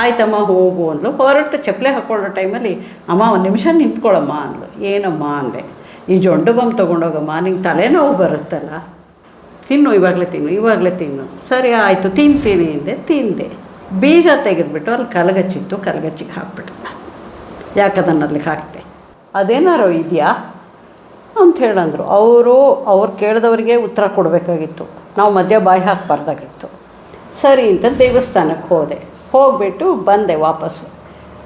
ಆಯ್ತಮ್ಮ ಹೋಗು ಅಂದ್ಲು. ಹೊರಟು ಚಪ್ಪಲೆ ಹಾಕ್ಕೊಳ್ಳೋ ಟೈಮಲ್ಲಿ ಅಮ್ಮ ಒಂದು ನಿಮಿಷ ನಿಂತ್ಕೊಳ್ಳಮ್ಮ ಅಂದ್ಲು. ಏನಮ್ಮ ಅಂದೆ. ಈ ಜೊಂಡು ಬಾಂಬ್ ತೊಗೊಂಡೋಗಮ್ಮ, ನಿಂಗೆ ತಲೆನೋವು ಬರುತ್ತಲ್ಲ, ತಿನ್ನು ಇವಾಗಲೇ ತಿನ್ನು. ಸರಿ ಆಯಿತು ತಿಂತೀನಿ ಅಂದೆ. ತಿಂದೆ. ಬೀಜ ತೆಗೆದುಬಿಟ್ಟು ಅಲ್ಲಿ ಕಲಗಚ್ಚಿತ್ತು, ಕಲಗಚ್ಚಿಗೆ ಹಾಕ್ಬಿಟ್ಟೆ. ಯಾಕದನ್ನು ಅಲ್ಲಿಗೆ ಹಾಕ್ತೆ, ಅದೇನಾರೋ ಇದೆಯಾ ಅಂತ ಹೇಳಂದರು. ಅವ್ರು ಕೇಳಿದವರಿಗೆ ಉತ್ತರ ಕೊಡಬೇಕಾಗಿತ್ತು, ನಾವು ಮಧ್ಯ ಬಾಯಿ ಹಾಕಬಾರ್ದಾಗಿತ್ತು. ಸರಿ ಅಂತ ದೇವಸ್ಥಾನಕ್ಕೆ ಹೋಗ್ಬಿಟ್ಟು ಬಂದೆ ವಾಪಸ್ಸು.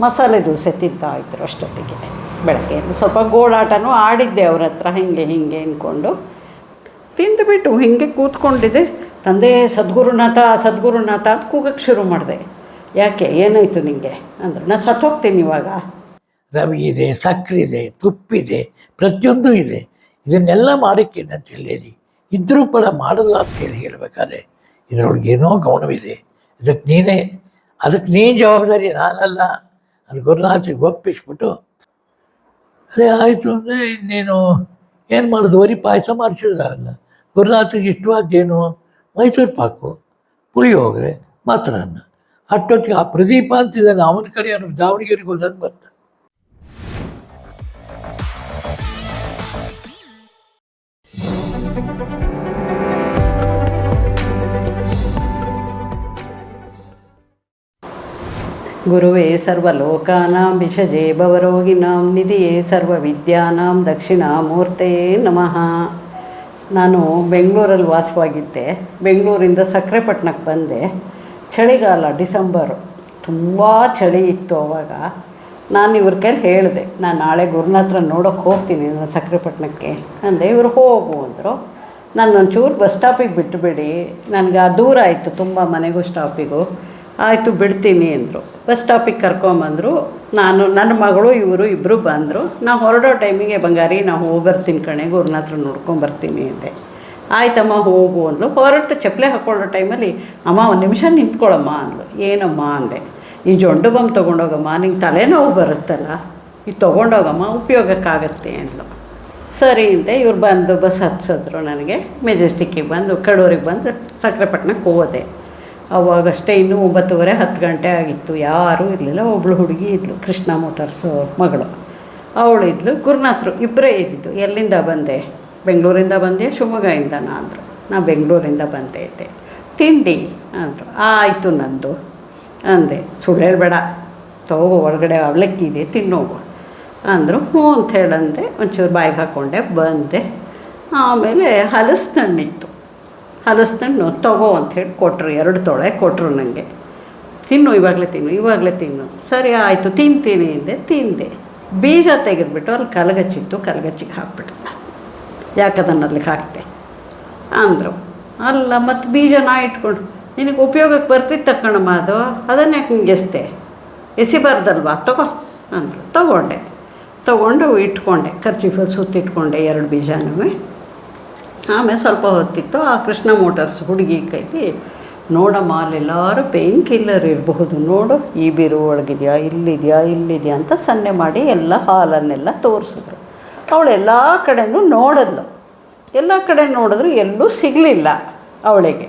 ಮಸಾಲೆ ದೋಸೆ ತಿಂತಾಯಿದ್ರು ಅಷ್ಟೊತ್ತಿಗೆ. ಬೆಳಗ್ಗೆ ಸ್ವಲ್ಪ ಗೋಳಾಟನೂ ಆಡಿದ್ದೆ ಅವ್ರ ಹತ್ರ, ಹಿಂಗೆ ಅಂದ್ಕೊಂಡು ತಿಂದುಬಿಟ್ಟು ಹಿಂಗೆ ಕೂತ್ಕೊಂಡಿದ್ದೆ. ತಂದೆ ಸದ್ಗುರುನಾಥ ಅಂತ ಕೂಗಕ್ಕೆ ಶುರು ಮಾಡಿದೆ. ಯಾಕೆ, ಏನಾಯಿತು ನಿಮಗೆ ಅಂದರು. ನಾನು ಸತ್ತೋಗ್ತೀನಿ ಇವಾಗ. ರವೆ ಇದೆ, ಸಕ್ಕರೆ ಇದೆ, ತುಪ್ಪಿದೆ, ಪ್ರತಿಯೊಂದು ಇದೆ. ಇದನ್ನೆಲ್ಲ ಮಾಡೋಕ್ಕೇನೆ ಅಂತೇಳಿ ಹೇಳಿ ಇದ್ದರೂ ಕೂಡ ಮಾಡಲ್ಲ ಅಂತೇಳಿ ಹೇಳ್ಬೇಕಾದ್ರೆ ಇದರೊಳಗೆ ಏನೋ ಗೌಣವಿದೆ. ಅದಕ್ಕೆ ನೀನು ಜವಾಬ್ದಾರಿ, ನಾನಲ್ಲ. ಅದು ಗುರುನಾಥಿಗೆ ಒಪ್ಪಿಸ್ಬಿಟ್ಟು ಅದೇ ಆಯಿತು ಅಂದರೆ ಇನ್ನೇನು ಏನು ಮಾಡೋದು, ವರಿ ಪಾಯಸ ಮಾಡಿಸಿದ್ರಲ್ಲ. ಗುರುನಾಥಿಗೆ ಇಷ್ಟವಾದ್ದೇನು, ಮೈಸೂರು ಪಾಕು, ಪುಳಿಯೋಗರೆ, ಮಾತ್ರನ್ನ. ಅಷ್ಟೊತ್ತಿಗೆ ಆ ಪ್ರದೀಪ ಅಂತಿದ್ದಾನೆ, ಅವನ ಕಡೆ ಅವನು ದಾವಣಗೆರೆಗೆ ಹೋದಂಗೆ ಬಂದ. ಗುರುವೇ ಸರ್ವಲೋಕಾನಾಂ ವಿಷಜೇ ಭವರೋಗಿನಾಂ ನಿಧಿಯೇ ಸರ್ವವಿದ್ಯಾನಾಂ ದಕ್ಷಿಣಾಮೂರ್ತಯೇ ನಮಃ. ನಾನು ಬೆಂಗಳೂರಲ್ಲಿ ವಾಸವಾಗಿದ್ದೆ. ಬೆಂಗಳೂರಿಂದ ಸಕ್ಕರೆಪಟ್ಟಣಕ್ಕೆ ಬಂದೆ. ಚಳಿಗಾಲ, ಡಿಸೆಂಬರು, ತುಂಬ ಚಳಿ ಇತ್ತು ಅವಾಗ. ನಾನು ಇವ್ರ ಕೈಲಿ ಹೇಳಿದೆ, ನಾನು ನಾಳೆ ಗುರುನಾಥ್ರ ನೋಡೋಕ್ಕೆ ಹೋಗ್ತೀನಿ ನಾನು ಸಕ್ಕರೆಪಟ್ಟಣಕ್ಕೆ ಅಂದೆ. ಇವರು ಹೋಗು ಅಂದರು. ನಾನು ಒಂಚೂರು ಬಸ್ ಸ್ಟಾಪಿಗೆ ಬಿಟ್ಟುಬಿಡಿ, ನನಗೆ ದೂರ ಆಯಿತು ತುಂಬ, ಮನೆಗೂ ಸ್ಟಾಪಿಗೂ. ಆಯಿತು ಬಿಡ್ತೀನಿ ಅಂದರು. ಬಸ್ ಸ್ಟಾಪಿಗೆ ಕರ್ಕೊಂಬಂದರು. ನನ್ನ ಮಗಳು ಇವರು ಇಬ್ಬರು ಬಂದರು. ನಾವು ಹೊರಡೋ ಟೈಮಿಗೆ, ಬಂಗಾರಿ ನಾವು ಹೋಗ್ಬರ್ತೀನಿ ಕಣೆ, ಗುರುನಾಥ್ರ ನೋಡ್ಕೊಂಬರ್ತೀನಿ ಅಂದೆ. ಆಯ್ತಮ್ಮ ಹೋಗು ಅಂದ್ಲು. ಹೊರಟು ಚಪ್ಪಲೆ ಹಾಕ್ಕೊಳ್ಳೋ ಟೈಮಲ್ಲಿ ಅಮ್ಮ ಒಂದು ನಿಮಿಷ ನಿಂತ್ಕೊಳ್ಳಮ್ಮ ಅಂದ್ಲು. ಏನಮ್ಮ ಅಂದೆ. ಈ ಜೊಂಡು ಬಾಂಬ್ ತೊಗೊಂಡೋಗಮ್ಮ, ನಿಂಗೆ ತಲೆನೋವು ಬರುತ್ತಲ್ಲ, ಇದು ತೊಗೊಂಡೋಗಮ್ಮ, ಉಪಯೋಗಕ್ಕಾಗತ್ತೆ ಅಂದ್ಲು. ಸರಿ ಅಂತೆ. ಇವ್ರು ಬಂದು ಬಸ್ ಹತ್ಸಿದ್ರು. ನನಗೆ ಮೆಜೆಸ್ಟಿಕ್ಕಿಗೆ ಬಂದು ಕಡೂರಿಗೆ ಬಂದು ಸಕ್ಕರೆಪಟ್ಟಣಕ್ಕೆ ಹೋದೆ. ಅವಾಗಷ್ಟೇ ಇನ್ನೂ 9:30 10 ಗಂಟೆ ಆಗಿತ್ತು. ಯಾರೂ ಇರಲಿಲ್ಲ. ಒಬ್ಬಳು ಹುಡುಗಿ ಇದ್ಲು, ಕೃಷ್ಣ ಮೋಟರ್ಸು ಮಗಳು, ಅವಳಿದ್ಲು. ಗುರುನಾಥರು ಇಬ್ಬರೇ ಇದ್ದಿದ್ದು. ಎಲ್ಲಿಂದ ಬಂದೆ, ಬೆಂಗಳೂರಿಂದ ಬಂದೆ, ಶಿವಮೊಗ್ಗದಿಂದ ಅಂದರು. ನಾನು ಬೆಂಗಳೂರಿಂದ ಬಂದೆ ಇದ್ದೆ. ತಿಂಡಿ ಅಂದರು. ಆಯಿತು ನಂದು ಅಂದೆ. ಸುಳ್ಳು ಹೇಳಬೇಡ, ತಗೋ ಒಳಗಡೆ ಅವಲಕ್ಕಿ ಇದೆ, ತಿನ್ನೋಗು ಅಂದರು. ಹ್ಞೂ ಅಂತ ಹೇಳಂದೆ. ಒಂಚೂರು ಬಾಯಿಗೆ ಹಾಕ್ಕೊಂಡೆ, ಬಂದೆ. ಆಮೇಲೆ ಹಲಸಿನಣ್ಣಿತ್ತು. ಹಲಸಿನಣ್ಣು ತಗೋ ಅಂಥೇಳಿ ಕೊಟ್ಟರು. 2 ತೊಳೆ ಕೊಟ್ಟರು ನನಗೆ. ತಿನ್ನು ಇವಾಗಲೇ ತಿನ್ನು. ಸರಿ ಆಯಿತು ತಿಂತೀನಿ ಅಂದೆ. ತಿಂದೆ. ಬೀಜ ತೆಗೆದುಬಿಟ್ಟು ಅಲ್ಲಿ ಕಲಗಚ್ಚಿತ್ತು, ಕಲಗಚ್ಚಿಗೆ ಹಾಕ್ಬಿಟ್ಟೆ. ಯಾಕದನ್ನು ಅಲ್ಲಿಗೆ ಹಾಕ್ತೆ ಅಂದರು. ಅಲ್ಲ ಮತ್ತು ಬೀಜ ಇಟ್ಕೊಂಡು ನಿನಗೆ ಉಪಯೋಗಕ್ಕೆ ಬರ್ತಿತ್ತು ತಕ್ಕಣಮ್ಮ, ಅದನ್ನು ಯಾಕೆ ಹಿಂಗೆ ಎಸಿಬಾರ್ದಲ್ವಾ, ತಗೋ ಅಂದರು. ತೊಗೊಂಡು ಇಟ್ಕೊಂಡೆ, ಕರ್ಚೀಫಲ್ಲಿ ಸುತ್ತಿಟ್ಕೊಂಡೆ 2 ಬೀಜನೂ. ಆಮೇಲೆ ಸ್ವಲ್ಪ ಹೊತ್ತಿತ್ತು. ಆ ಕೃಷ್ಣ ಮೋಟರ್ಸ್ ಹುಡುಗಿ ಕೈಗೆ, ನೋಡಮ್ಮ ಅಲ್ಲೆಲ್ಲರೂ ಪೇಯ್ನ್ ಕಿಲ್ಲರ್ ಇರಬಹುದು ನೋಡು, ಈ ಬೀರು ಒಳಗಿದೆಯಾ, ಇಲ್ಲಿದೆಯಾ ಅಂತ ಸನ್ನೆ ಮಾಡಿ ಎಲ್ಲ ಹಾಲನ್ನೆಲ್ಲ ತೋರಿಸಿದ್ರು. ಅವಳು ಎಲ್ಲ ಕಡೆನೂ ನೋಡಿದ್ಲು. ಎಲ್ಲ ಕಡೆ ನೋಡಿದ್ರು, ಎಲ್ಲೂ ಸಿಗಲಿಲ್ಲ ಅವಳಿಗೆ.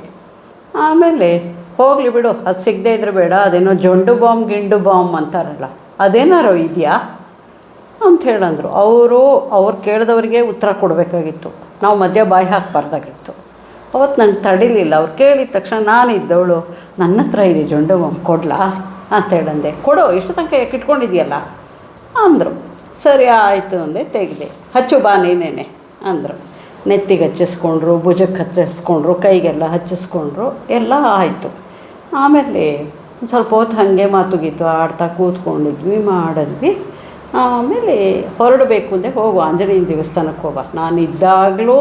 ಆಮೇಲೆ ಹೋಗಲಿ ಬಿಡು, ಅದು ಸಿಗದೇ ಇದ್ರೆ ಬೇಡ, ಅದೇನೋ ಜೊಂಡು ಬಾಂಬ್ ಬಾಂಬ್ ಅಂತಾರಲ್ಲ, ಅದೇನಾರೋ ಇದೆಯಾ ಅಂತ ಹೇಳಂದರು. ಅವ್ರು ಕೇಳಿದವರಿಗೆ ಉತ್ತರ ಕೊಡಬೇಕಾಗಿತ್ತು, ನಾವು ಮಧ್ಯ ಬಾಯಿ ಹಾಕಬಾರ್ದಾಗಿತ್ತು. ಅವತ್ತು ನನಗೆ ತಡಿಲಿಲ್ಲ. ಅವ್ರು ಕೇಳಿದ ತಕ್ಷಣ ನಾನಿದ್ದವಳು, ನನ್ನ ಹತ್ರ ಇದೆ ಜೊಂಡು ಬಾಂಬ್, ಕೊಡಲಾ ಅಂತ ಹೇಳಂದೆ. ಕೊಡು, ಇಷ್ಟು ತನಕ ಯಾಕೆ ಇಟ್ಕೊಂಡಿದೆಯಲ್ಲ ಅಂದರು. ಸರಿ ಆಯಿತು ಅಂದೆ. ತೆಗೆದೆ. ಹಚ್ಚು ಬಾ ನೀನೇನೆ ಅಂದರು. ನೆತ್ತಿಗೆ ಹಚ್ಚಿಸ್ಕೊಂಡ್ರು, ಭುಜಕ್ಕೆ ಹಚ್ಚಿಸ್ಕೊಂಡ್ರು, ಕೈಗೆಲ್ಲ ಹಚ್ಚಿಸ್ಕೊಂಡ್ರು, ಎಲ್ಲ ಆಯಿತು. ಆಮೇಲೆ ಸ್ವಲ್ಪ ಹೊತ್ತು ಹಾಗೆ ಮಾತುಗೀತು ಆಡ್ತಾ ಕೂತ್ಕೊಂಡಿದ್ವಿ, ಮಾಡಿದ್ವಿ. ಆಮೇಲೆ ಹೊರಡಬೇಕು ಅಂದೆ. ಹೋಗು ಆಂಜನೇಯನ ದೇವಸ್ಥಾನಕ್ಕೆ ಹೋಗ. ನಾನು ಇದ್ದಾಗಲೂ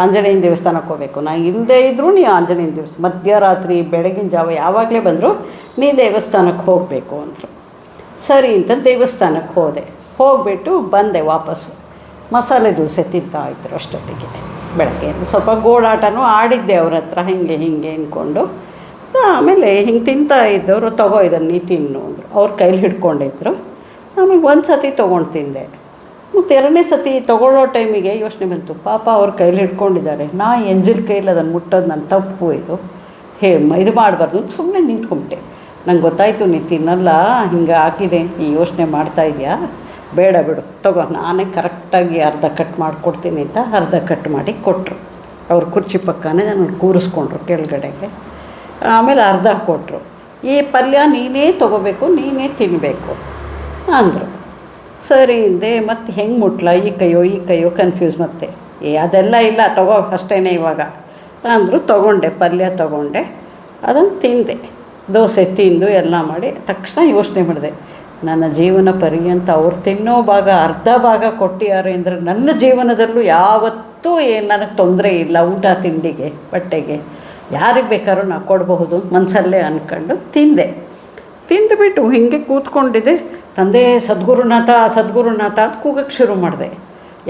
ಆಂಜನೇಯನ ದೇವಸ್ಥಾನಕ್ಕೆ ಹೋಗಬೇಕು, ನಾನು ಇಲ್ಲದೇ ಇದ್ದರೂ ನೀ ಆಂಜನೇಯನ ದೇವಸ್ಥಾನ, ಮಧ್ಯರಾತ್ರಿ ಬೆಳಗಿನ ಜಾವ ಯಾವಾಗಲೇ ಬಂದರೂ ನೀ ದೇವಸ್ಥಾನಕ್ಕೆ ಹೋಗಬೇಕು ಅಂದರು. ಸರಿ ಅಂತ ದೇವಸ್ಥಾನಕ್ಕೆ ಹೋಗ್ಬಿಟ್ಟು ಬಂದೆ ವಾಪಸ್ಸು. ಮಸಾಲೆ ದೋಸೆ ತಿಂತಾಯಿದ್ರು ಅಷ್ಟೊತ್ತಿಗೆ. ಬೆಳಗ್ಗೆ ಸ್ವಲ್ಪ ಗೋಳಾಟನೂ ಆಡಿದ್ದೆ ಅವ್ರ ಹತ್ರ, ಹಿಂಗೆ ಅಂದ್ಕೊಂಡು. ಆಮೇಲೆ ಹಿಂಗೆ ತಿಂತಾ ಇದ್ದವರು, ತಗೋ ಇದನ್ನು ನೀ ತಿನ್ನು ಅಂದರು. ಅವ್ರ ಕೈಲಿ ಹಿಡ್ಕೊಂಡಿದ್ರು. ಆಮೇಲೆ ಒಂದು ಸತಿ ತೊಗೊಂಡು ತಿಂದೆ. ಮತ್ತು 2ನೇ ಸತಿ ತೊಗೊಳ್ಳೋ ಟೈಮಿಗೆ ಯೋಚನೆ ಬಂತು, ಪಾಪ ಅವ್ರ ಕೈಲಿ ಹಿಡ್ಕೊಂಡಿದ್ದಾರೆ, ನಾ ಎಂಜಿಲ್ ಕೈಲಿ ಅದನ್ನು ಮುಟ್ಟೋದು ನನ್ನ ತಪ್ಪು, ಇದು ಮಾಡಬಾರ್ದು ಅಂತ ಸುಮ್ಮನೆ ನಿಂತ್ಕೊಂಬಿಟ್ಟೆ. ನಂಗೆ ಗೊತ್ತಾಯಿತು ನೀ ತಿನ್ನಲ್ಲ, ಹಿಂಗೆ ಹಾಕಿದೆ ಅಂತ ಯೋಚನೆ ಮಾಡ್ತಾ ಇದೆಯಾ, ಬೇಡ ಬಿಡು ತಗೋ, ನಾನೇ ಕರೆಕ್ಟಾಗಿ ಅರ್ಧ ಕಟ್ ಮಾಡಿಕೊಡ್ತೀನಿ ಅಂತ ಅರ್ಧ ಕಟ್ ಮಾಡಿ ಕೊಟ್ಟರು. ಅವ್ರ ಕುರ್ಚಿ ಪಕ್ಕನೇ ನಾನು ಕೂರಿಸ್ಕೊಂಡ್ರು ಕೆಳಗಡೆಗೆ. ಆಮೇಲೆ ಅರ್ಧ ಕೊಟ್ಟರು. ಈ ಪಲ್ಯ ನೀನೇ ತೊಗೋಬೇಕು, ನೀನೇ ತಿನ್ನಬೇಕು ಅಂದರು. ಸರಿ ಹಿಂದೆ ಮತ್ತು ಹೆಂಗೆ ಮುಟ್ಲ, ಈ ಕೈಯೋ ಕನ್ಫ್ಯೂಸ್ ಮತ್ತೆ. ಅದೆಲ್ಲ ಇಲ್ಲ, ತಗೋ ಅಷ್ಟೇ ಇವಾಗ ಅಂದರು. ತೊಗೊಂಡೆ, ಪಲ್ಯ ತೊಗೊಂಡೆ, ಅದನ್ನು ತಿಂದೆ. ದೋಸೆ ತಿಂದು ಎಲ್ಲ ಮಾಡಿ ತಕ್ಷಣ ಯೋಚನೆ ಮಾಡಿದೆ, ನನ್ನ ಜೀವನ ಪರ್ಯಂತ ಅವ್ರು ತಿನ್ನೋ ಭಾಗ ಅರ್ಧ ಭಾಗ ಕೊಟ್ಟಿದ್ದಾರೆ ಅಂದರೆ ನನ್ನ ಜೀವನದಲ್ಲೂ ಯಾವತ್ತೂ ನನಗೆ ತೊಂದರೆ ಇಲ್ಲ. ಊಟ ತಿಂಡಿಗೆ ಬಟ್ಟೆಗೆ ಯಾರಿಗೆ ಬೇಕಾದ್ರೂ ನಾನು ಕೊಡಬಹುದು ಮನಸ್ಸಲ್ಲೇ ಅಂದ್ಕೊಂಡು ತಿಂದುಬಿಟ್ಟು ಹೀಗೆ ಕೂತ್ಕೊಂಡಿದ್ದೆ. ತಂದೆ ಸದ್ಗುರುನಾಥ ಸದ್ಗುರುನಾಥ ಅಂತ ಕೂಗಕ್ಕೆ ಶುರು ಮಾಡಿದೆ.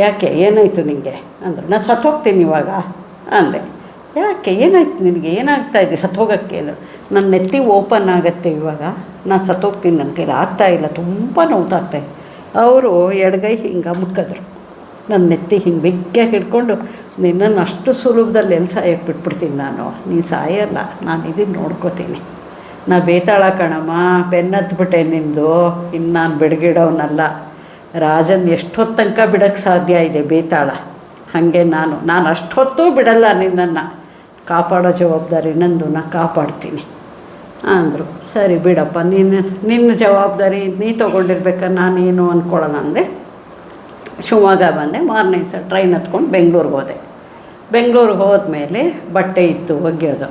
ಯಾಕೆ, ಏನಾಯಿತು ನಿನಗೆ ಅಂದರು. ನಾನು ಸತ್ತೋಗ್ತೀನಿ ಇವಾಗ ಅಂದೆ. ಯಾಕೆ, ಏನಾಯ್ತು ನಿನಗೆ, ಏನಾಗ್ತಾಯಿದೆ ಸತ್ತೋಗೋಕ್ಕೆ ಅಂದರು. ನನ್ನ ನೆತ್ತಿ ಓಪನ್ ಆಗುತ್ತೆ ಇವಾಗ, ನಾನು ಸತ್ತೋಗ್ತೀನಿ, ನನ್ನ ಕೈಲಿ ಆಗ್ತಾಯಿಲ್ಲ, ತುಂಬ ನೋವ್ತಾಗ್ತಾಯಿದೆ. ಅವರು ಎಡಗೈ ಹಿಂಗೆ ಮುಕ್ಕಿದ್ರು, ನನ್ನ ನೆತ್ತಿ ಹಿಂಗೆ ಬೆಗ್ಗಾಗಿ ಹಿಡ್ಕೊಂಡು, ನಿನ್ನನ್ನು ಅಷ್ಟು ಸುಲಭದಲ್ಲಿ ಎಲ್ಲಿ ಸಾಯಕ್ಕೆ ಬಿಟ್ಬಿಡ್ತೀನಿ ನಾನು, ನೀನು ಸಾಯಲ್ಲ, ನಾನು ಇದನ್ನು ನೋಡ್ಕೋತೀನಿ, ನಾ ಬೇತಾಳ ಕಣಮ್ಮ, ಬೆನ್ನತ್ಬಿಟ್ಟೆ ನಿಂದು, ಇನ್ನು ನಾನು ಬಿಡಗಿಡೋನಲ್ಲ. ರಾಜನ್ ಎಷ್ಟೊತ್ತು ತನಕ ಬಿಡೋಕ್ಕೆ ಸಾಧ್ಯ ಇದೆ ಬೇತಾಳ, ಹಾಗೆ ನಾನು ಅಷ್ಟೊತ್ತೂ ಬಿಡಲ್ಲ, ನಿನ್ನನ್ನು ಕಾಪಾಡೋ ಜವಾಬ್ದಾರಿ ನಂದು, ನಾನು ಕಾಪಾಡ್ತೀನಿ ಅಂದರು. ಸರಿ ಬಿಡಪ್ಪ, ನಿನ್ನ ಜವಾಬ್ದಾರಿ ನೀ ತೊಗೊಂಡಿರ್ಬೇಕಾದ್ರೆ ನಾನೇನು ಅಂದ್ಕೊಳ್ಳೋಣ ಅಂದೆ. ಶಿವಮೊಗ್ಗ ಬಂದೆ. ಮಾರನೇ ದಿವಸ ಟ್ರೈನ್ ಹತ್ಕೊಂಡು ಬೆಂಗಳೂರಿಗೆ ಹೋದೆ. ಬೆಂಗಳೂರಿಗೆ ಹೋದ್ಮೇಲೆ ಬಟ್ಟೆ ಇತ್ತು ಒಗೆಯೋದು.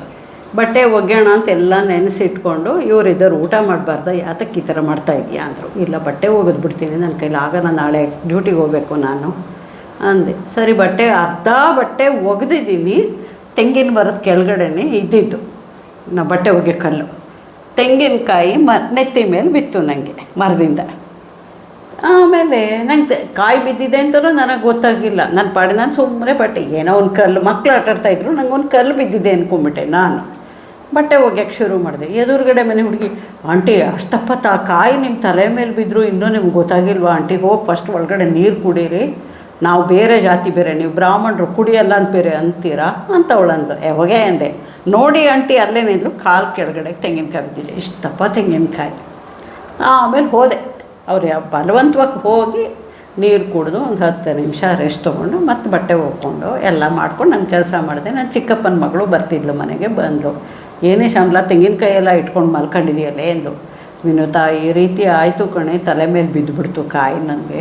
ಬಟ್ಟೆ ಒಗ್ಯೋಣ ಅಂತ ಎಲ್ಲ ನೆನೆಸಿಟ್ಕೊಂಡು, ಇವರಿದ್ದರು ಊಟ ಮಾಡಬಾರ್ದ, ಯಾತಕ್ಕೆ ಈ ಥರ ಮಾಡ್ತಾಯಿದ್ಯಾ ಅಂದರು. ಇಲ್ಲ, ಬಟ್ಟೆ ಒಗೆದು ಬಿಡ್ತೀನಿ, ನನ್ನ ಕೈಲಿ ಆಗಲ್ಲ, ನಾಳೆ ಡ್ಯೂಟಿಗೆ ಹೋಗಬೇಕು ನಾನು ಅಂದೆ. ಸರಿ, ಅರ್ಧ ಬಟ್ಟೆ ಒಗೆದಿದ್ದೀನಿ. ತೆಂಗಿನ ಮರದ ಕೆಳಗಡೆನೇ ಇದ್ದಿದ್ದು ನಾ ಬಟ್ಟೆ ಒಗೆ ಕಲ್ಲು. ತೆಂಗಿನಕಾಯಿ ನೆತ್ತಿ ಮೇಲೆ ಬಿತ್ತು ನನಗೆ ಮರದಿಂದ. ಆಮೇಲೆ ನಂಗೆ ಕಾಯಿ ಬಿದ್ದಿದೆ ಅಂತಲೂ ನನಗೆ ಗೊತ್ತಾಗಿಲ್ಲ. ನನ್ನ ಪಾಡಿ ನಾನು ಸುಮ್ಮನೆ ಬಟ್ಟೆ, ಏನೋ ಒಂದು ಕಲ್ಲು, ಮಕ್ಕಳು ಆಟಾಡ್ತಾಯಿದ್ರು, ನಂಗೆ ಒಂದು ಕಲ್ಲು ಬಿದ್ದಿದೆ ಅಂದ್ಕೊಂಬಿಟ್ಟೆ. ನಾನು ಬಟ್ಟೆ ಒಗ್ಯಕ್ಕೆ ಶುರು ಮಾಡಿದೆ. ಎದುರುಗಡೆ ಮನೆ ಹುಡುಗಿ, ಆಂಟಿ ಅಷ್ಟಪ್ಪತ್ತ ಆ ಕಾಯಿ ನಿಮ್ಮ ತಲೆ ಮೇಲೆ ಬಿದ್ದರು, ಇನ್ನೂ ನಿಮ್ಗೆ ಗೊತ್ತಾಗಿಲ್ವಾ ಆಂಟಿ, ಹೋಗಿ ಫಸ್ಟ್ ಒಳಗಡೆ ನೀರು ಕುಡೀರಿ, ನಾವು ಬೇರೆ ಜಾತಿ ಬೇರೆ, ನೀವು ಬ್ರಾಹ್ಮಣರು ಕುಡಿಯಲ್ಲ ಅಂತ ಬೇರೆ ಅಂತೀರಾ ಅಂತವಳಂದು. ಯಾವಾಗೇ ಅಂದೆ. ನೋಡಿ ಆಂಟಿ ಅಲ್ಲೇ ನಿಂತರು, ಕಾಲು ಕೆಳಗಡೆ ತೆಂಗಿನಕಾಯಿ ಬಿದ್ದಿದೆ, ಇಷ್ಟಪ್ಪ ತೆಂಗಿನಕಾಯಿ. ಆಮೇಲೆ ಹೋದೆ. ಅವ್ರು ಬಲವಂತವಾಗಿ ಹೋಗಿ ನೀರು ಕುಡಿದು ಒಂದು 10 ನಿಮಿಷ ರೆಸ್ಟ್ ತೊಗೊಂಡು ಮತ್ತೆ ಬಟ್ಟೆ ಹೋಗ್ಕೊಂಡು ಎಲ್ಲ ಮಾಡ್ಕೊಂಡು ನನ್ನ ಕೆಲಸ ಮಾಡಿದೆ. ನನ್ನ ಚಿಕ್ಕಪ್ಪನ ಮಗಳು ಬರ್ತಿದ್ಲು ಮನೆಗೆ. ಬಂದು, ಏನೇ ಶ್ಯಾಮಲ ತೆಂಗಿನಕಾಯಿ ಎಲ್ಲ ಇಟ್ಕೊಂಡು ಮಲ್ಕೊಂಡಿದೆಯಲ್ಲೇ ಎಂದು. ವಿನುತಾ, ಈ ರೀತಿ ಆಯಿತು ಕಣೆ, ತಲೆ ಮೇಲೆ ಬಿದ್ದುಬಿಡ್ತು ಕಾಯಿ ನನಗೆ.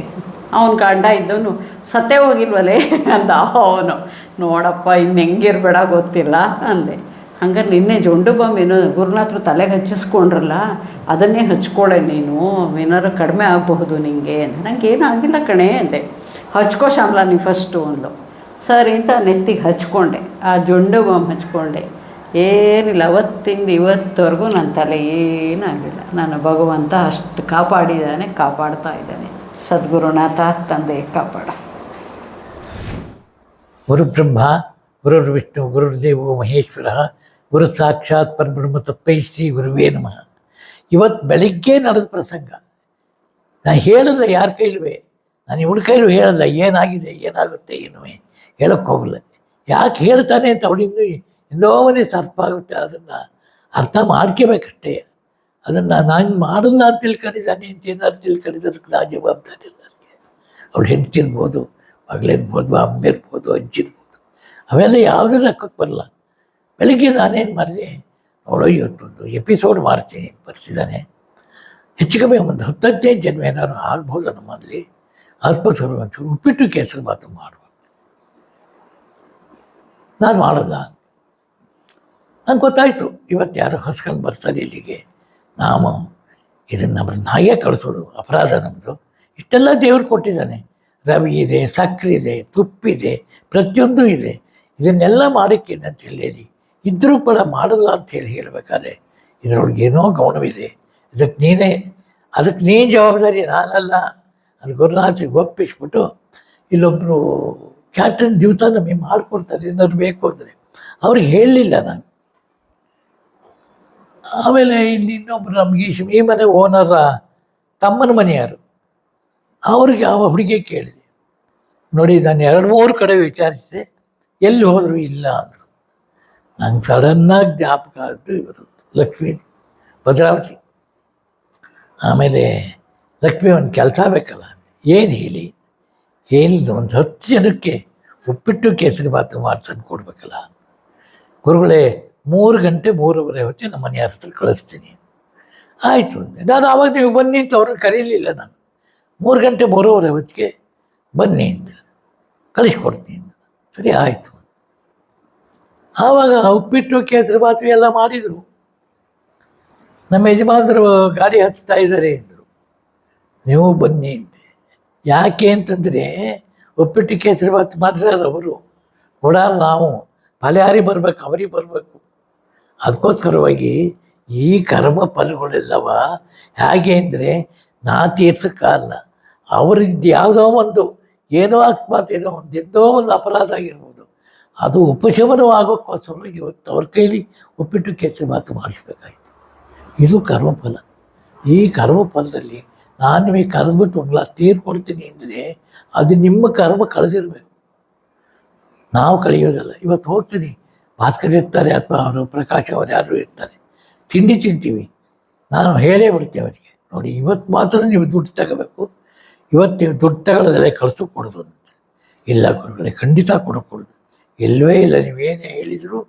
ಅವನ ಗಂಡ ಇದ್ದವನು, ಸತ್ತೇ ಹೋಗಿಲ್ವಲ್ಲೇ ಅಂದ. ಅವನು, ನೋಡಪ್ಪ ಇನ್ನು ಹೆಂಗಿರ್ಬೇಡ ಗೊತ್ತಿಲ್ಲ ಅಂದೆ. ಹಂಗಾರೆ ನಿನ್ನೆ ಜೊಂಡು ಬಾಂಬ್ ಏನೋ ಗುರುನಾಥರು ತಲೆಗೆ ಹಚ್ಚಿಸ್ಕೊಂಡ್ರಲ್ಲ, ಅದನ್ನೇ ಹಚ್ಕೊಳ್ಳೆ ನೀನು, ಏನಾರು ಕಡಿಮೆ ಆಗಬಹುದು ನಿನಗೆ. ನನಗೆ ಏನಾಗಿಲ್ಲ ಕಣೆ ಅಂದೆ. ಹಚ್ಕೋ ಶ್ಯಾಮಲ ನೀವು ಫಸ್ಟು ಅಂದು. ಸರಿ ಅಂತ ನೆತ್ತಿಗೆ ಹಚ್ಕೊಂಡೆ, ಆ ಜೊಂಡು ಬಾಂಬ್ ಹಚ್ಕೊಂಡೆ. ಏನಿಲ್ಲ, ಅವತ್ತಿಂದ ಇವತ್ತವರೆಗೂ ನನ್ನ ತಲೆ ಏನಾಗಿಲ್ಲ. ನನ್ನ ಭಗವಂತ ಅಷ್ಟು ಕಾಪಾಡಿದ್ದಾನೆ, ಕಾಪಾಡ್ತಾ ಇದ್ದಾನೆ. ಸದ್ಗುರುನಾಥ ತಂದೆ ಕಾಪಾಡ. ಗುರುಬ್ರಹ್ಮ ಗುರುರ್ವಿಷ್ಣು ಗುರುರ್ದೇವೋ ಮಹೇಶ್ವರ, ಗುರು ಸಾಕ್ಷಾತ್ ಪರಬ್ರಹ್ಮ ತತ್ವೈ ಶ್ರೀ ಗುರುವೇ ನಮಃ. ಇವತ್ತು ಬೆಳಿಗ್ಗೆ ನಡೆದ ಪ್ರಸಂಗ ನಾನು ಹೇಳಲ್ಲ, ಯಾರ ಕೈಲುವೆ, ನಾನು ಇವಳ ಕೈಲೂ ಹೇಳಲ್ಲ. ಏನಾಗಿದೆ ಏನಾಗುತ್ತೆ ಏನುವೆ ಹೇಳೋಕ್ಕೆ ಹೋಗಲ್ಲ. ಯಾಕೆ ಹೇಳ್ತಾನೆ ಅಂತ ಅವಳಿಂದ ಎಂದೋ ಮನೆ ಸರ್ಪ ಆಗುತ್ತೆ. ಅದನ್ನು ಅರ್ಥ ಮಾಡ್ಕೋಬೇಕಷ್ಟೇ. ಅದನ್ನು ನಾನು ಮಾಡಲ್ಲ ಅಂತ ತಿಳ್ಕೊಂಡಿದ್ದಾನೆ ಅಂತ ಏನಾದ್ರು ತಿಳ್ಕೊಂಡಿದ್ದಕ್ಕೆ ನಾನು ಜವಾಬ್ದಾರಿ ಇಲ್ಲ. ಅದಕ್ಕೆ ಅವಳು ಹೆಂಡ್ತಿರ್ಬೋದು, ಮಗಳಿರ್ಬೋದು, ಅಮ್ಮ ಇರ್ಬೋದು, ಅಜ್ಜಿರ್ಬೋದು, ಅವೆಲ್ಲ ಯಾವುದೂ ಲೆಕ್ಕಕ್ಕೆ ಬರಲ್ಲ. ಬೆಳಿಗ್ಗೆ ನಾನೇನು ಮಾಡಿದೆ, ನೋಡೋ ಇವತ್ತೊಂದು ಎಪಿಸೋಡ್ ಮಾಡ್ತೀನಿ ಬರ್ತಿದ್ದಾನೆ, ಹೆಚ್ಚು ಕಮ್ಮಿ ಒಂದು 10-15 ಜನ ಏನಾದ್ರು ಆಗ್ಬೋದು ನಮ್ಮಲ್ಲಿ. ಅದಕ್ಕೋಸ್ಕರ ಒಂಚೂರು ಉಪ್ಪಿಟ್ಟು ಕೇಸರಿ ಬಾತು ಮಾಡುವ. ನಾನು ಮಾಡೋಲ್ಲ. ನಂಗೆ ಗೊತ್ತಾಯಿತು ಇವತ್ತು ಯಾರು ಹಸ್ಕೊಂಡು ಬರ್ತಾರೆ ಇಲ್ಲಿಗೆ, ನಾವು ಇದನ್ನು ನಮ್ಮನ್ನು ಹಾಗೆ ಕಳಿಸೋದು ಅಪರಾಧ ನಮ್ಮದು. ಇಷ್ಟೆಲ್ಲ ದೇವರು ಕೊಟ್ಟಿದ್ದಾನೆ. ರವೆ ಇದೆ, ಸಕ್ಕರೆ ಇದೆ, ತುಪ್ಪಿದೆ, ಪ್ರತಿಯೊಂದು ಇದೆ. ಇದನ್ನೆಲ್ಲ ಮಾಡೋಕ್ಕೇನೆ ಅಂತೇಳಿ ಇದ್ದರೂ ಕೂಡ ಮಾಡಲ್ಲ ಅಂಥೇಳಿ ಹೇಳಬೇಕಾದ್ರೆ ಇದರೊಳಗೆ ಏನೋ ಗೌಣವಿದೆ. ಅದಕ್ಕೆ ನೀನು ಜವಾಬ್ದಾರಿ, ನಾನಲ್ಲ. ಅದು ಗುರುನಾಥಿಗೆ ಒಪ್ಪಿಸ್ಬಿಟ್ಟು ಇಲ್ಲೊಬ್ಬರು ಕ್ಯಾಟ್ರಿನ್ ಜೀವಿತ ನಮಗೆ ಮಾಡಿಕೊಡ್ತಾರೆ ಏನಾದ್ರು ಬೇಕು ಅಂದರೆ. ಅವ್ರಿಗೆ ಹೇಳಲಿಲ್ಲ ನಾನು. ಆಮೇಲೆ ಇಲ್ಲಿ ಇನ್ನೊಬ್ಬರು ನಮಗೆ ಈ ಮನೆ ಓನರ ತಮ್ಮನ ಮನೆಯವರು, ಅವ್ರಿಗೆ ಆ ಹುಡುಗಿ ಕೇಳಿದೆ. ನೋಡಿ, ನಾನು 2-3 ಕಡೆ ವಿಚಾರಿಸಿದೆ, ಎಲ್ಲಿ ಹೋದರು ಇಲ್ಲ ಅಂದರು. ನಂಗೆ ಸಡನ್ನಾಗಿ ಜ್ಞಾಪಕ ಆಯಿತು ಇವರು ಲಕ್ಷ್ಮೀ ಭದ್ರಾವತಿ. ಆಮೇಲೆ ಲಕ್ಷ್ಮಿ ಒಂದು ಕೆಲಸ ಬೇಕಲ್ಲ, ಏನು ಹೇಳಿ, ಏನಿಲ್ಲ, ಒಂದು 10 ಜನಕ್ಕೆ ಉಪ್ಪಿಟ್ಟು ಕೇಸರಿ ಬಾತು ಮಾಡ್ತಂದು ಕೊಡ್ಬೇಕಲ್ಲ. ಗುರುಗಳೇ 3 ಗಂಟೆ 3:30 ಹೊತ್ತಿಗೆ ನಮ್ಮ ಮನೆಯ ಹತ್ರ ಕಳಿಸ್ತೀನಿ. ಆಯಿತು ಅಂದೆ. ನಾನು ಆವಾಗ ನೀವು ಬನ್ನಿ ಅಂತ ಅವ್ರನ್ನ ಕರೀಲಿಲ್ಲ. ನಾನು 3 ಗಂಟೆ 3:30 ಹೊತ್ತಿಗೆ ಬನ್ನಿ ಅಂತ ಕಳಿಸ್ಕೊಡ್ತೀನಿ. ಸರಿ ಆಯಿತು. ಆವಾಗ ಉಪ್ಪಿಟ್ಟು ಕೇಸರಿ ಬಾತು ಎಲ್ಲ ಮಾಡಿದರು. ನಮ್ಮ ಯಜಮಾನರು ಗಾಡಿ ಹತ್ತಾ ಇದ್ದಾರೆ ಎಂದರು. ನೀವು ಬನ್ನಿ ಅಂದೆ. ಯಾಕೆ ಅಂತಂದರೆ ಉಪ್ಪಿಟ್ಟು ಕೇಸರಿ ಬಾತು ಮಾಡಿದಾರೆ ಅವರು, ಕೊಡಾರ ನಾವು ಫಲಹಾರಿ ಬರಬೇಕು, ಅವರಿಗೆ ಬರಬೇಕು. ಅದಕ್ಕೋಸ್ಕರವಾಗಿ ಈ ಕರ್ಮ ಫಲಗಳೆಲ್ಲವ ಹೇಗೆ ಅಂದರೆ ನಾ ತೀರ್ಸೋಕ್ಕಲ್ಲ, ಅವ್ರಿಗೆ ಯಾವುದೋ ಒಂದು ಏನೋ ಅಕಸ್ಮಾತ್ ಏನೋ ಎಂದೋ ಒಂದು ಅಪರಾಧ ಆಗಿರ್ಬೋದು, ಅದು ಉಪಶಮನವಾಗೋಕ್ಕೋಸ್ಕರ ಇವತ್ತು ಅವ್ರ ಕೈಲಿ ಉಪ್ಪಿಟ್ಟು ಕೇಸರಿ ಬಾತು ಮಾಡಿಸ್ಬೇಕಾಯ್ತು. ಇದು ಕರ್ಮಫಲ. ಈ ಕರ್ಮಫಲದಲ್ಲಿ ನಾನು ನಿಮಗೆ ಕರೆದ್ಬಿಟ್ಟು ಒಂದು ಗ್ಲಾಸ್ ನೀರು ಕೊಡ್ತೀನಿ ಅಂದರೆ ಅದು ನಿಮ್ಮ ಕರ್ಮ ಕಳೆದಿರಬೇಕು, ನಾವು ಕಳೆಯೋದಲ್ಲ. ಇವತ್ತು ಹೋಗ್ತೀನಿ, ಭಾಸ್ಕರ್ ಇರ್ತಾರೆ ಅಥವಾ ಅವರು ಪ್ರಕಾಶ್ ಅವರು ಯಾರು ಇರ್ತಾರೆ, ತಿಂಡಿ ತಿಂತೀವಿ, ನಾನು ಹೇಳೇ ಬಿಡ್ತೀನಿ ಅವರಿಗೆ, ನೋಡಿ ಇವತ್ತು ಮಾತ್ರ ನೀವು ದುಡ್ಡು ತಗೋಬೇಕು, ಇವತ್ತು ನೀವು ದುಡ್ಡು ತಗೊಳ್ಳೋದಲ್ಲೇ ಕಳಿಸು ಕೊಡೋದು ಅಂತ. ಇಲ್ಲ ಗುರುಗಳೇ, ಖಂಡಿತ ಕೊಡೋದು ಇಲ್ಲವೇ ಇಲ್ಲ, ನೀವೇನೇ ಹೇಳಿದರು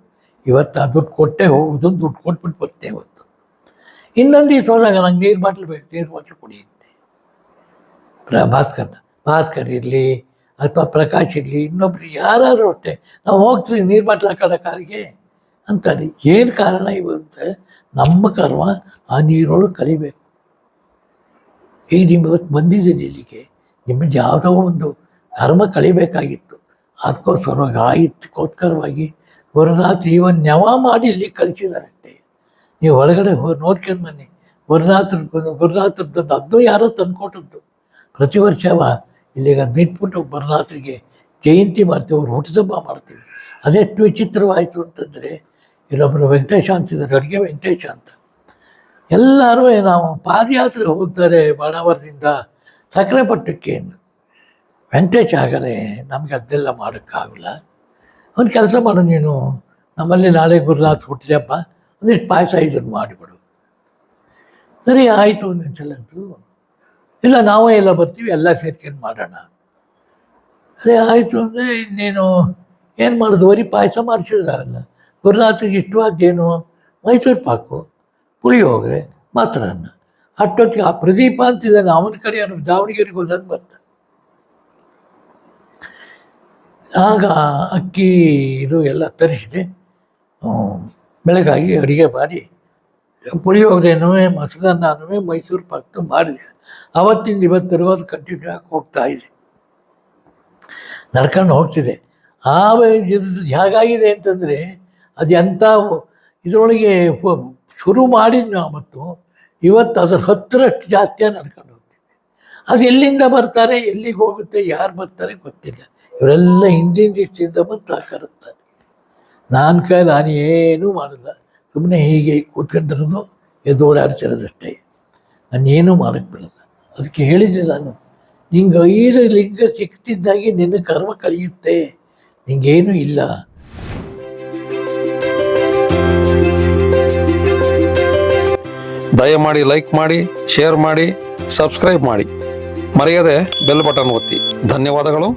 ಇವತ್ತು ಆ ದುಡ್ಡು ಕೊಟ್ಟೆ ಹೋಗೋದು, ದುಡ್ಡು ಕೊಟ್ಬಿಟ್ಟು ಬರ್ತೇನೆ ಇವತ್ತು. ಇನ್ನೊಂದು ದಿವಸ ಹೋದಾಗ ನಂಗೆ ನೀರು ಬಾಟ್ಲು ಬೇಕು, ನೀರು ಬಾಟ್ಲು ಕುಡಿಯುತ್ತೆ. ಭಾಸ್ಕರ್ ಇರಲಿ ಅಥವಾ ಪ್ರಕಾಶ್ ಇರಲಿ, ಇನ್ನೊಬ್ರು ಯಾರಾದರೂ ಅಷ್ಟೇ, ನಾವು ಹೋಗ್ತೀವಿ ನೀರು ಬಾಟ್ಲು ಹಾಕೋಣ ಕಾರಿಗೆ ಅಂತಾರೆ. ಏನು ಕಾರಣ ಇವು ಅಂದರೆ ನಮ್ಮ ಕರ್ಮ ಆ ನೀರೊಳಗೆ ಕಲಿಬೇಕು. ಈಗ ನೀವು ಇವತ್ತು ಬಂದಿದ್ದೀನಿ ಇಲ್ಲಿಗೆ, ನಿಮ್ಮದು ಯಾವುದೋ ಒಂದು ಕರ್ಮ ಕಳಿಬೇಕಾಗಿತ್ತು, ಅದಕ್ಕೋಸ್ಕರವಾಗಿ ಆಯಿತಕ್ಕೋಸ್ಕರವಾಗಿ ಗುರುನಾಥ್ ಇವನ್ ನೆವ ಮಾಡಿ ಇಲ್ಲಿ ಕಳಿಸಿದಾರಷ್ಟೇ. ನೀವು ಒಳಗಡೆ ನೋಡ್ಕೊಂಡು ಬನ್ನಿ. ಗುರುನಾಥರದ್ದು ಅದನ್ನೂ ಯಾರೋ ತಂದುಕೊಟ್ಟದ್ದು. ಪ್ರತಿ ವರ್ಷ ಇಲ್ಲಿಗೆ ಅದು ನಿಂತ್ಬಿಟ್ಟು ಗುರುನಾಥರಿಗೆ ಜಯಂತಿ ಮಾಡ್ತೀವಿ, ಅವ್ರು ಹುಟ್ಟುಹಬ್ಬ ಮಾಡ್ತೀವಿ. ಅದೆಷ್ಟು ವಿಚಿತ್ರವಾಯಿತು ಅಂತಂದರೆ, ಇಲ್ಲೊಬ್ಬರು ವೆಂಕಟೇಶ ಅಂತಿದ್ದಾರೆ, ಅಡುಗೆ ವೆಂಕಟೇಶ ಅಂತ, ಎಲ್ಲರೂ ನಾವು ಪಾದಯಾತ್ರೆ ಹೋಗ್ತಾರೆ ಬಾಣಾವರದಿಂದ ಸಕ್ಕರೆಪಟ್ಟಕ್ಕೆ ಎಂದು. ವೆಂಕಟೇಶ ಹಾಗಾದ್ರೆ ನಮಗೆ ಅದನ್ನೆಲ್ಲ ಮಾಡೋಕ್ಕಾಗಲ್ಲ, ಒಂದು ಕೆಲಸ ಮಾಡು ನೀನು, ನಮ್ಮಲ್ಲಿ ನಾಳೆ ಗುರುನಾಥ್ ಹುಟ್ಟಿದೆಪ್ಪ, ಒಂದಿಷ್ಟು ಪಾಯಸ ಇದನ್ನು ಮಾಡಿಬಿಡು. ಸರಿ ಆಯಿತು ಒಂದೊಂದ್ಸಲ ಅಂತೂ, ಇಲ್ಲ ನಾವೇ ಎಲ್ಲ ಬರ್ತೀವಿ, ಎಲ್ಲ ಸೇರ್ಕೊಂಡು ಮಾಡೋಣ. ಸರಿ ಆಯಿತು ಅಂದರೆ ಇನ್ನೇನು ಏನು ಮಾಡೋದು, ಬರೀ ಪಾಯಸ ಮಾಡಿಸಿದ್ರಲ್ಲ. ಗುರುನಾಥಿಗೆ ಇಷ್ಟವಾದ್ದೇನು, ಮೈಸೂರು ಪಾಕು, ಪುಳಿಯೋಗರೆ, ಮಾತ್ರನ್ನ. ಅಷ್ಟೊತ್ತಿಗೆ ಆ ಪ್ರದೀಪ ಅಂತಿದ್ದಾನೆ, ಅವನ ಕಡೆ ಅವನು ದಾವಣಗೆರೆಗೆ ಹೋದಂಗೆ ಬಂದ. ಆಗ ಅಕ್ಕಿ ಇದು ಎಲ್ಲ ತರಿಸಿದೆ, ಬೆಳಗಾಗಿ ಅಡುಗೆ ಮಾಡಿ ಪುಳಿಯೋಗರೆನೂ ಮೊಸರನ್ನೂ ಮೈಸೂರು ಪಾಕು ಮಾಡಿದೆ. ಅವತ್ತಿಂದ ಇವತ್ತರೆಗೂ ಅದು ಕಂಟಿನ್ಯೂ ಆಗಿ ಹೋಗ್ತಾ ಇದೆ, ನಡ್ಕೊಂಡು ಹೋಗ್ತಿದೆ. ಇದು ಹೇಗಾಗಿದೆ ಅಂತಂದರೆ, ಅದು ಎಂಥ ಇದರೊಳಗೆ ಶುರು ಮಾಡಿದ್ದು ನಾವು, ಮತ್ತು ಇವತ್ತು ಅದರ 10ರಷ್ಟು ಜಾಸ್ತಿಯಾಗಿ ನಡ್ಕೊಂಡು ಹೋಗ್ತಿದೆ. ಅದು ಎಲ್ಲಿಂದ ಬರ್ತಾರೆ, ಎಲ್ಲಿಗೆ ಹೋಗುತ್ತೆ, ಯಾರು ಬರ್ತಾರೆ ಗೊತ್ತಿಲ್ಲ. ಇವರೆಲ್ಲ ಹಿಂದಿನ ದಿವಸದಿಂದ ಬಂದು ಹಾಕರುತ್ತಾರೆ. ನಾನು ಏನೂ ಮಾಡಲ್ಲ, ಸುಮ್ಮನೆ ಹೀಗೆ ಕೂತ್ಕೊಂಡಿರೋದು, ಎದ್ದು ಓಡಾಡ್ತಿರೋದಷ್ಟೇ, ನಾನೇನೂ ಮಾಡೋಕ್ಕೆ ಬಿಡಲ್ಲ. ಅದಕ್ಕೆ ಹೇಳಿದ್ದೆ ನಾನು, ನಿಂಗೆ 5 ಲಿಂಗ ಸಿಕ್ತಿದ್ದಾಗಿ ನಿನ್ನ ಕರ್ಮ ಕಳೆಯುತ್ತೆ, ನಿಂಗೇನೂ ಇಲ್ಲ. ದಯಮಾಡಿ ಲೈಕ್ ಮಾಡಿ, ಶೇರ್ ಮಾಡಿ, ಸಬ್ಸ್ಕ್ರೈಬ್ ಮಾಡಿ, ಮರೆಯದೆ ಬೆಲ್ ಬಟನ್ ಒತ್ತಿ. ಧನ್ಯವಾದಗಳು.